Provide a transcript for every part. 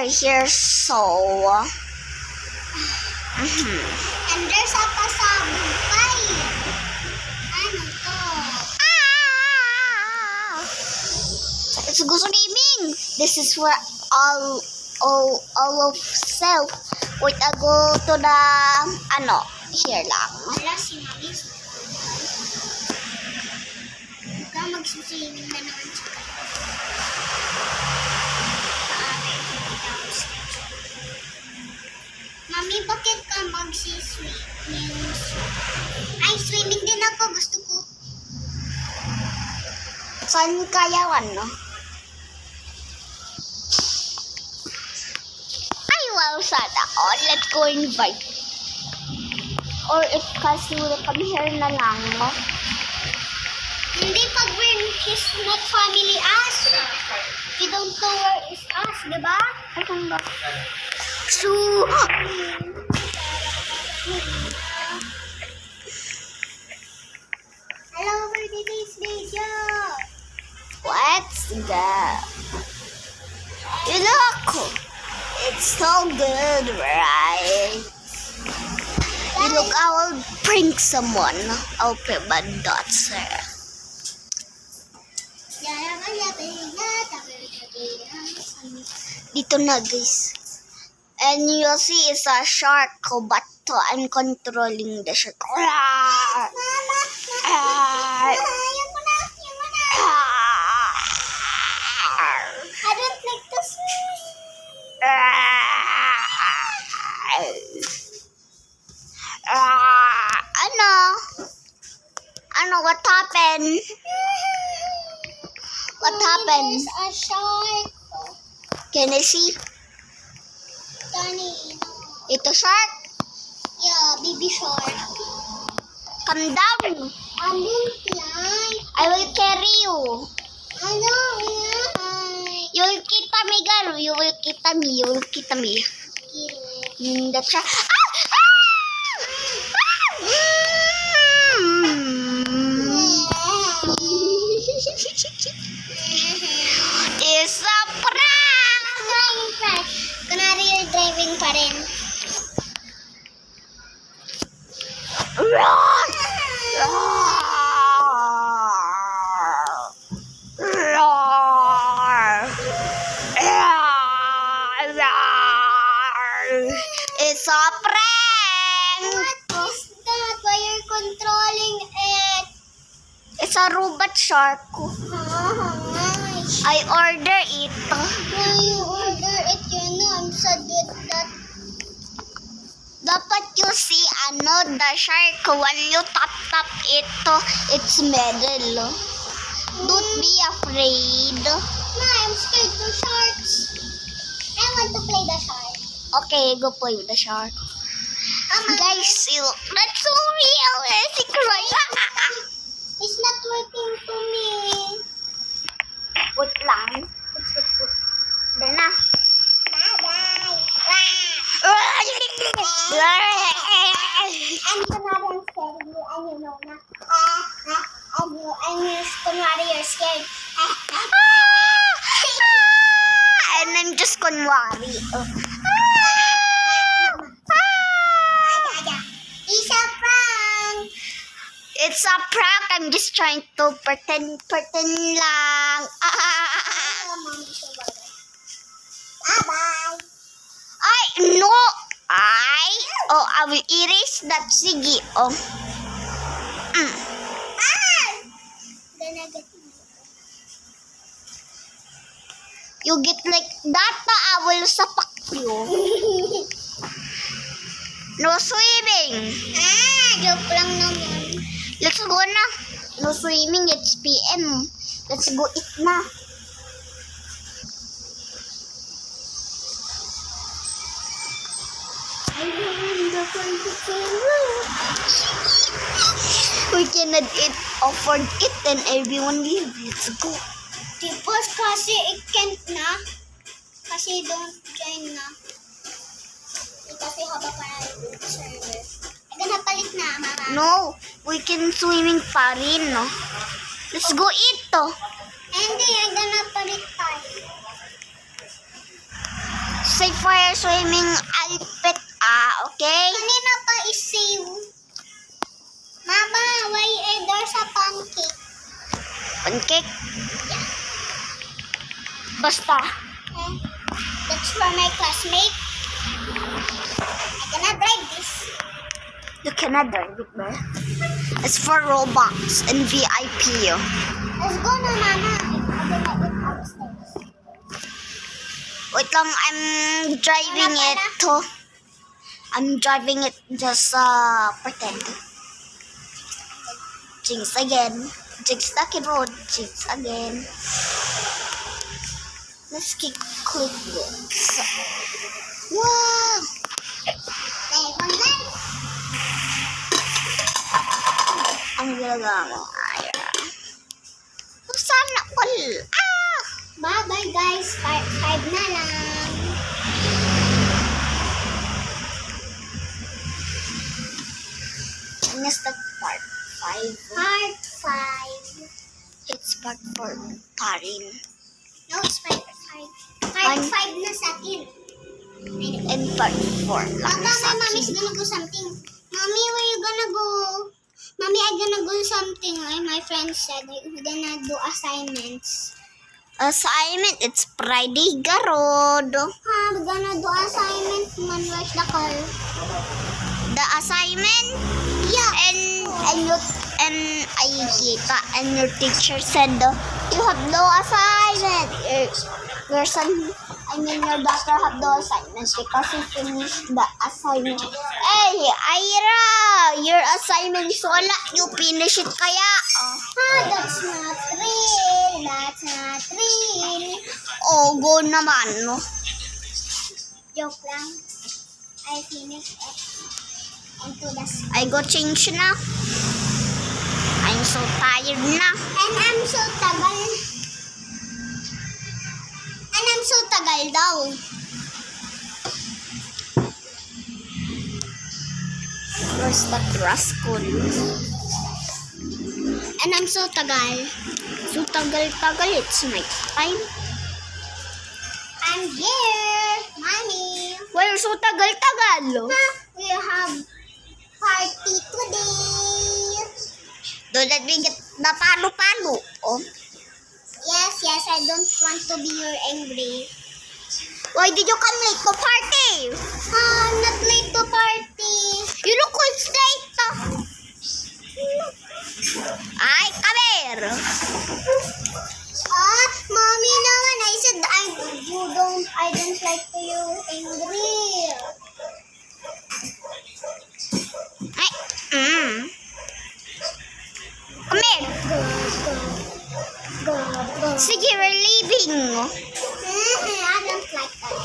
here, so... And there's a pasabog pa eh. Ano to? Let's go swimming! This is where all of self. Wait, I go to the... here lang. Wala si Mami. Baka magsuswimming na naman siya. Mami, bakit ka magsiswimming? Ay, swimming din ako. Gusto ko. Saan kayawan, no? Ay, wow, sana all. Let's go invite. Or if kasi will come here na lang, no? Hindi pag we're his not family us. We don't know where is us, diba? Saan ba? So, Hello, where did this video? what's that? Look! It's so good, right? Look, I will prank someone. I'll put my dots there. Dito na, guys. And you'll see it's a shark, but I'm controlling the shark. Mama! Mama! Yung muna! I don't like to swim. What happened? What happened? There's a shark. Can I see? Tani. Ito shark? Yeah, baby shark. Come down. I don't like. I will carry you. I don't like. You will kita me, girl. You will kita me. You will kita me. In the shark. It's a prank! Kunwari you're driving pa rin. Roar! Roar! It's a prank! What is that? Why you're controlling it? It's a robot shark. I order it. Why you order it? You know I'm sad with that. Dapat you see the shark when you tap its middle. Don't be afraid. No, I'm scared of sharks. I want to play the shark. Okay, go play with the shark. Mama, Guys, look, that's so realistic, right? it's not working to me. Wait lang. Dahil na. Bye-bye. I'm kunwari I'm scared you and you know na. Kunwari you're scared. And I'm just kunwari. It's a prank. It's a prank. I'm just trying to pretend lang. Bye-bye. No. I will erase that. Sige. You get like that, I will sapak you. No swimming. Joke lang naman. Let's go na. No swimming, it's PM. Let's go eat na. We cannot afford it and everyone leave. Let's go. Tipos kasi it can't na. Kasi don't join na. Kasi haba pa na yung server. Ay, napalit na, mama. No, we can swimming pa rin, no? Let's go eat to. Hindi, ay napalit tayo. Save for your swimming outfit, okay? Kanina pa is-save. Mama, why there's a pancake? Pancake? Basta. Eh, that's for my classmate. I cannot drive this. You cannot drive it, bro. It's for Robux and VIP. Let's go na, Mama. I'm gonna eat upstairs. Wait lang, I'm driving Wala it. pala. I'm driving it just pretend. Jinx again. Jinx lucky road. Jinx again. Let's click this. Wow! Dahil kung dahil. Ang ginagawa mo, Ira. Sana all. Bye-bye, guys. 5 na lang. And is that part 5? Part 5. It's part 4 pa rin. No, it's part 5. Part 5 na sa akin. And part 4 lang Mama, sa Mommy's akin. gonna go something. Mommy, where you gonna go? Mommy, I gonna go something. My friend said we're gonna do assignments. Assignment, it's Friday, Garod. We're gonna do assignment. Man, where's the car? The assignment? Yeah. And I kita and your teacher said you have no assignment. Your son, your daughter have no assignment because you finished the assignment. Hey, Ira, your assignment is wala. You finish it kaya. That's not real. That's not real. Oh, go naman. No? Joke lang. I finished it. Into the I go change na. I'm so tired na. And I'm so tagal. And I'm so tagal daw. Where's that rascal? And I'm so tagal. So tagal-tagal, it's night time. I'm here, Mommy. Why so tagal-tagal? We have party today. Don't let me get the palo-palo. Oh. Yes, I don't want to be your angry. Why did you come late to party? I'm not late to party. You look quite late. Ay, come here. Mommy naman, I said I don't like to you angry. Ay, Come here. Go. Sige, we're leaving. I don't like that.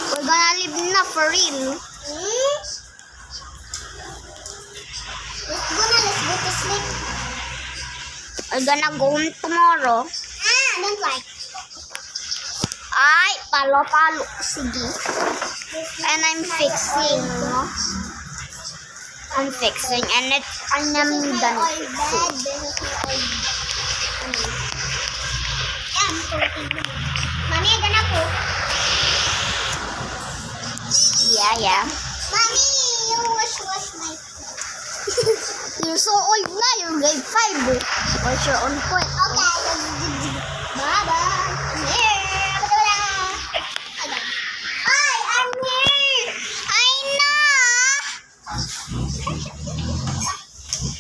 We're gonna leave na for real. Let's go to sleep. We're gonna go home tomorrow. I don't like. Ay, palo-palo. Sige. And I'm fixing. I'm fixing. And I'm done. This is my old bed. This is my old I'm cooking. Mommy, I'm gonna cook. Yeah. Mommy, you wash my You're so old na. You're grade 5. What's your own point? Okay. Bye-bye. I'm here. Hi, I'm here. I know.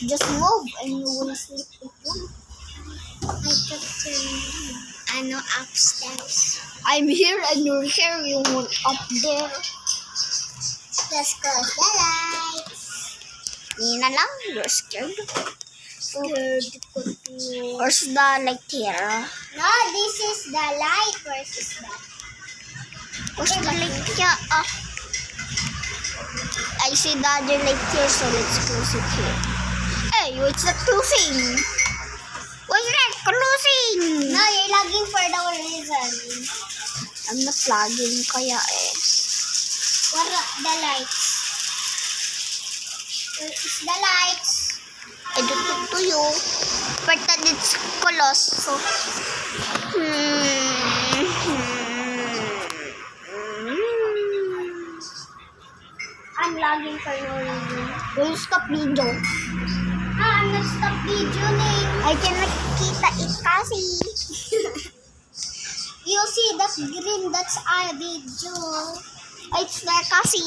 Just move and you will sleep again. I took to upstairs. I'm here and you're here. You went up there. Let's close the lights. Nina lang. You're scared. Scared. Where's the light here? No, this is the light. Where is that? Where's the light here? I see the other light here, so let's close it here. Hey, what's that closing? What's that closing? No, you're logging for the reason. I'm not lagging kaya eh. What are the lights? Where is the lights? I don't know to you. But that it's close. So, lagging for no reason. Will you stop video? I'm not stop video name. I can nakikita it kasi. You see that green, that's our video. It's there kasi.